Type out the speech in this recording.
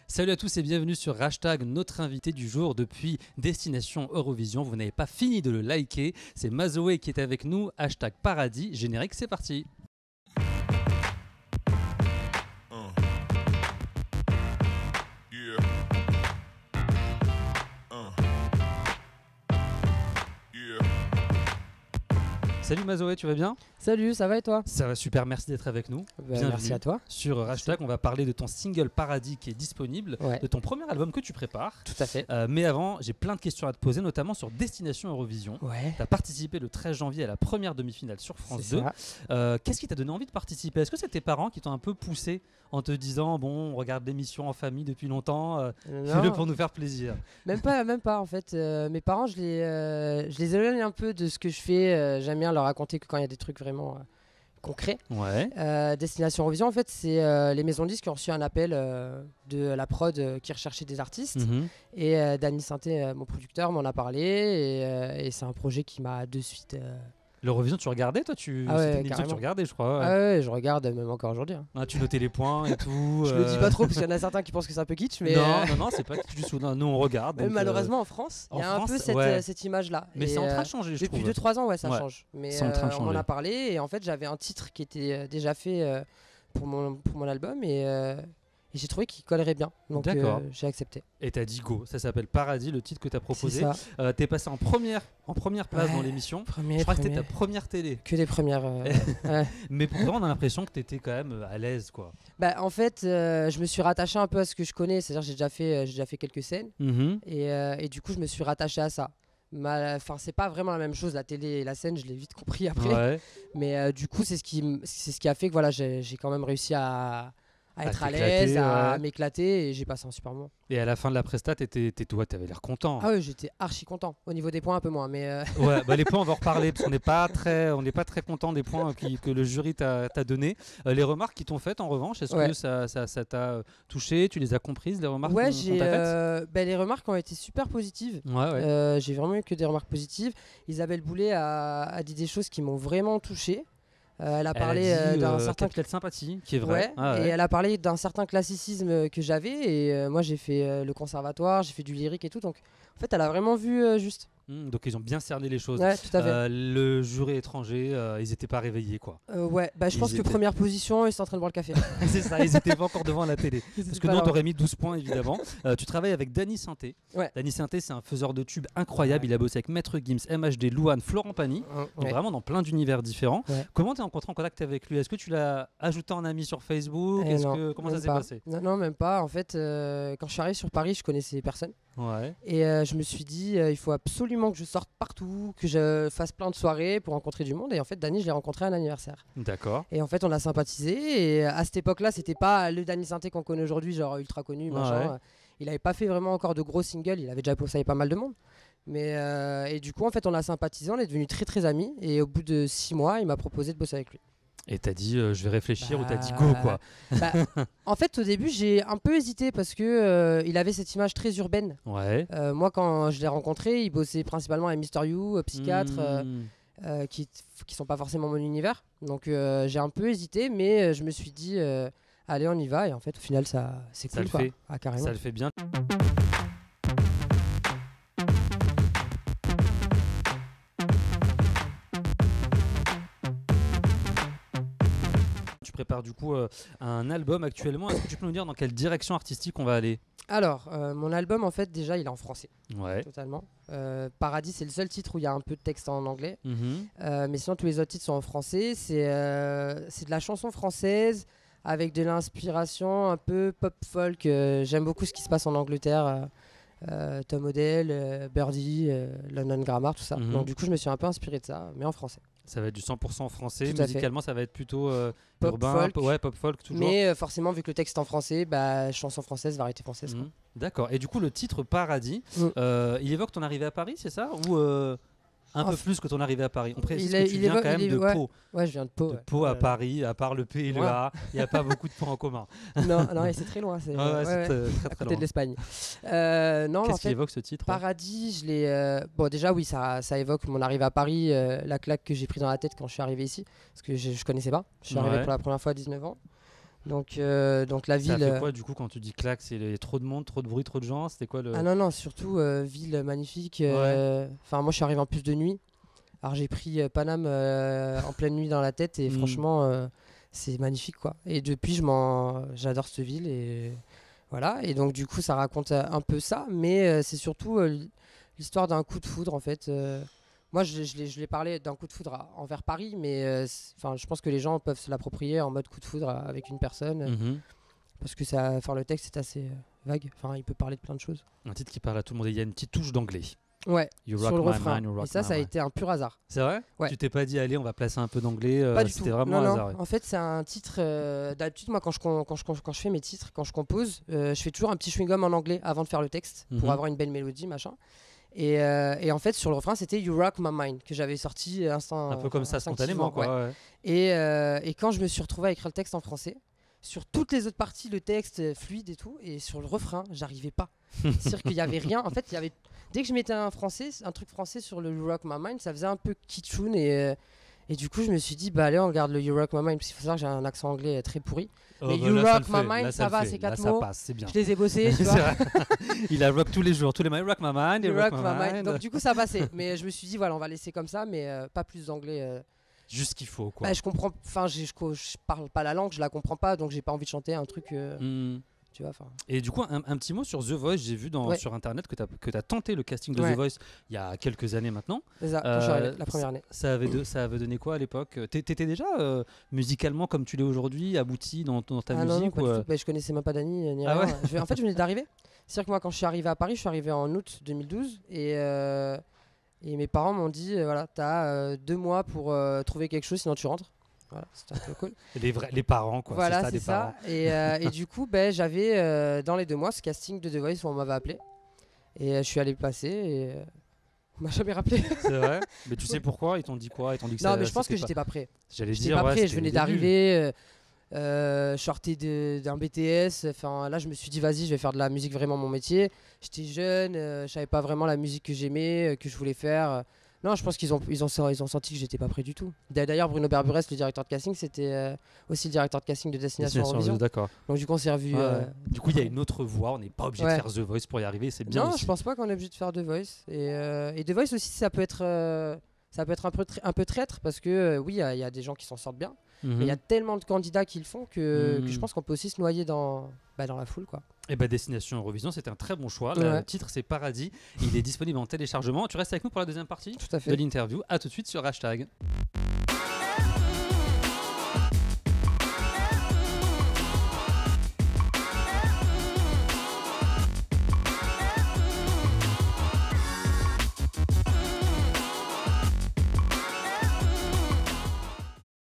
Salut à tous et bienvenue sur Hashtag, notre invité du jour depuis Destination Eurovision. Vous n'avez pas fini de le liker, c'est Mazoé qui est avec nous. Hashtag Paradis, générique, c'est parti. Salut Mazoé, tu vas bien? Salut, ça va et toi? Ça va super, merci d'être avec nous. Merci à toi. Sur Hashtag, on va parler de ton single Paradis qui est disponible, de ton premier album que tu prépares. Tout à fait. Mais avant, j'ai plein de questions à te poser, notamment sur Destination Eurovision. Ouais. Tu as participé le 13 janvier à la première demi-finale sur France 2. Qu'est-ce qui t'a donné envie de participer? Est-ce que c'est tes parents qui t'ont un peu poussé en te disant bon, on regarde l'émission en famille depuis longtemps, fais-le pour nous faire plaisir? Même pas en fait. Mes parents, je les éloigne un peu de ce que je fais. J'aime bien leur raconter que quand il y a des trucs vraiment concrets. Ouais. Destination Eurovision, en fait, c'est les maisons de disques qui ont reçu un appel de la prod qui recherchait des artistes. Et Dany Sainté, mon producteur, m'en a parlé. Et c'est un projet qui m'a de suite... L'Eurovision, tu regardais toi? C'était une émission que tu regardais, je crois. Ah ouais, je regarde même encore aujourd'hui. Ah, tu notais les points et tout. Je le dis pas trop parce qu'il y en a certains qui pensent que c'est un peu kitsch. Mais non, c'est pas kitsch du tout. Nous, on regarde. Donc, malheureusement, en France, il y a un peu cette image-là. Mais c'est en train de changer, je trouve. Depuis 2-3 ans, ça change. Mais on en a parlé et en fait, j'avais un titre qui était déjà fait pour mon album et j'ai trouvé qu'il collerait bien. Donc j'ai accepté. Et t'as dit go. Ça s'appelle Paradis, le titre que t'as proposé. T'es passé en première place dans l'émission. Je crois que c'était ta première télé. Que des premières. Mais pourtant, on a l'impression que t'étais quand même à l'aise, quoi. En fait, je me suis rattaché un peu à ce que je connais. C'est-à-dire, j'ai déjà fait quelques scènes. Et du coup, je me suis rattaché à ça. C'est pas vraiment la même chose, la télé et la scène, je l'ai vite compris après. Mais du coup, c'est ce qui a fait que voilà, j'ai quand même réussi à être à l'aise, à m'éclater et j'ai passé un super moment. Et à la fin de la presta, t'avais l'air content. Ah oui, j'étais archi content. Au niveau des points, un peu moins. Mais les points, on va en reparler parce qu'on n'est pas très content des points que le jury t'a donné. Les remarques qui t'ont faites en revanche, est-ce que ça t'a touché? Tu les as comprises, les remarques qu'on t'a faites? Les remarques ont été super positives. J'ai vraiment eu que des remarques positives. Isabelle Boulay a dit des choses qui m'ont vraiment touché. Elle a parlé d'un certain capital sympathie qui est vrai. Et elle a parlé d'un certain classicisme que j'avais et moi j'ai fait le conservatoire, j'ai fait du lyrique et tout, donc en fait elle a vraiment vu juste. Donc ils ont bien cerné les choses. Ouais, tout à fait. Le jury étranger, ils n'étaient pas réveillés, quoi. Je pense que première position, ils sont en train de boire le café. C'est ça, ils n'étaient pas encore devant la télé. Parce que nous, on t'aurait mis 12 points, évidemment. Tu travailles avec Dany Sainté. Dany Sainté, c'est un faiseur de tubes incroyable. Il a bossé avec Maître Gims, MHD, Louane, Florent Pagny. Donc vraiment dans plein d'univers différents. Comment tu es rencontré en contact avec lui? Est-ce que tu l'as ajouté en ami sur Facebook? Comment ça s'est passé? Non, même pas. En fait, quand je suis arrivé sur Paris, je connaissais personne. Et je me suis dit, il faut absolument que je sorte partout, que je fasse plein de soirées pour rencontrer du monde. Et en fait, Dany, je l'ai rencontré à un anniversaire. D'accord. Et en fait, on a sympathisé. Et à cette époque-là, c'était pas le Dany Sainté qu'on connaît aujourd'hui, genre ultra connu, machin. Il avait pas fait vraiment encore de gros singles. Il avait déjà bossé avec pas mal de monde. Mais et du coup, en fait, on a sympathisé. On est devenus très très amis. Et au bout de 6 mois, il m'a proposé de bosser avec lui. Et t'as dit je vais réfléchir ou t'as dit go, quoi? En fait, au début, j'ai un peu hésité parce que il avait cette image très urbaine. Moi, quand je l'ai rencontré, il bossait principalement avec Mister You, Psychiatre, qui sont pas forcément mon univers. Donc j'ai un peu hésité, mais je me suis dit allez, on y va. Et en fait, au final, c'est cool, quoi. Carrément. Ça le fait bien. Tu prépares du coup un album actuellement. Est-ce que tu peux nous dire dans quelle direction artistique on va aller? Alors, mon album, en fait, déjà, il est en français. Totalement. Paradis, c'est le seul titre où il y a un peu de texte en anglais. Mais sinon, tous les autres titres sont en français. C'est de la chanson française avec de l'inspiration un peu pop-folk. J'aime beaucoup ce qui se passe en Angleterre. Tom Odell, Birdie, London Grammar, tout ça. Donc du coup, je me suis un peu inspiré de ça, mais en français. Ça va être du 100% français. Musicalement, ça va être plutôt pop urbain, folk. Pop folk toujours. Mais forcément, vu que le texte est en français, chanson française, variété française. D'accord. Et du coup, le titre Paradis, il évoque ton arrivée à Paris, c'est ça? Ou un peu plus que ton arrivée à Paris? On précise que tu viens quand même de Pau. Ouais, je viens de Pau. De Pau à Paris, à part le P et le A, il n'y a pas beaucoup de points en commun. Non, c'est très loin. C'est très, très à côté loin. de l'Espagne. Qu'est-ce qui évoque ce titre? Paradis, je l'ai. Déjà, oui, ça évoque mon arrivée à Paris, la claque que j'ai pris dans la tête quand je suis arrivé ici, parce que je connaissais pas. Je suis arrivé pour la première fois à 19 ans. Donc la ville. Ça fait quoi du coup quand tu dis claque? C'est trop de monde, trop de bruit, trop de gens? C'était quoi le... Ah non, surtout ville magnifique. Enfin, moi je suis arrivé en plus de nuit. Alors j'ai pris Paname en pleine nuit dans la tête et franchement c'est magnifique quoi. Et depuis j'adore cette ville et voilà. Et donc du coup ça raconte un peu ça, mais c'est surtout l'histoire d'un coup de foudre en fait. Moi, je l'ai parlé d'un coup de foudre envers Paris, mais je pense que les gens peuvent se l'approprier en mode coup de foudre avec une personne, parce que le texte est assez vague. Enfin, il peut parler de plein de choses. Un titre qui parle à tout le monde et il y a une petite touche d'anglais. Ouais, sur le refrain. Et ça a été un pur hasard. C'est vrai? Ouais. Tu t'es pas dit, allez, on va placer un peu d'anglais? Pas du tout. C'était vraiment un hasard. Ouais. En fait, c'est un titre. D'habitude, moi, quand je fais mes titres, quand je compose, je fais toujours un petit chewing-gum en anglais avant de faire le texte pour avoir une belle mélodie, machin. Et en fait, sur le refrain, c'était You Rock My Mind que j'avais sorti un peu comme ça, spontanément, quoi. Ouais. Et quand je me suis retrouvé à écrire le texte en français, sur toutes les autres parties, le texte fluide et tout, et sur le refrain, j'arrivais pas. C'est-à-dire qu'il y avait rien. En fait, dès que je mettais un truc français sur le You Rock My Mind, ça faisait un peu kitschoun et du coup, je me suis dit, allez, on regarde le You Rock My Mind, parce qu'il faut savoir que j'ai un accent anglais très pourri. Mais You Rock My Mind, ça va, c'est 4 mots. Ça passe, c'est bien. Je les ai bossés, tu vois. Il a rock tous les jours, tous les mots. You Rock My Mind, You Rock My Mind. Donc du coup, ça passait. Mais je me suis dit, voilà, on va laisser comme ça, mais pas plus d'anglais. Juste ce qu'il faut, quoi. Je comprends. Enfin, je parle pas la langue, je la comprends pas, donc j'ai pas envie de chanter un truc. Tu vois, et du coup, un petit mot sur The Voice. J'ai vu sur internet que tu as tenté le casting de The Voice il y a quelques années maintenant. C'est ça, la première année. Ça avait donné quoi à l'époque? T'étais déjà musicalement comme tu l'es aujourd'hui, abouti dans ta musique? Non, je connaissais même pas Dany ni rien. En fait, je venais d'arriver. C'est-à-dire que moi, quand je suis arrivé à Paris, je suis arrivé en août 2012 et mes parents m'ont dit voilà, t'as 2 mois pour trouver quelque chose, sinon tu rentres. Voilà, c'était un peu cool. Les parents, quoi. Voilà, c'est ça. Et du coup, j'avais dans les 2 mois ce casting de The Voice où on m'avait appelé. Et je suis allé le passer et on m'a jamais rappelé. C'est vrai? Mais tu sais pourquoi? Ils t'ont dit quoi? Ils t'ont dit que non, mais je pense que j'étais pas prêt. J'étais pas prêt, je venais d'arriver. Je sortais d'un BTS. Enfin, là, je me suis dit, vas-y, je vais faire de la musique vraiment mon métier. J'étais jeune, je savais pas vraiment la musique que j'aimais, que je voulais faire. Non, je pense qu'ils ont senti que j'étais pas prêt du tout. D'ailleurs, Bruno Berburès, le directeur de casting, c'était aussi le directeur de casting de Destination Eurovision. D'accord. Donc du coup, on s'est revus. Du coup, il y a une autre voie. On n'est pas obligé de faire The Voice pour y arriver. C'est bien. Non, aussi. Je pense pas qu'on est obligé de faire The Voice. Et The Voice aussi, ça peut être un peu traître parce que oui, il y a des gens qui s'en sortent bien. Mais il y a tellement de candidats qui le font que je pense qu'on peut aussi se noyer dans la foule, quoi. Et Destination Eurovision, c'était un très bon choix. Le titre, c'est Paradis. Il est disponible en téléchargement. Tu restes avec nous pour la deuxième partie de l'interview. À tout de suite sur Hashtag.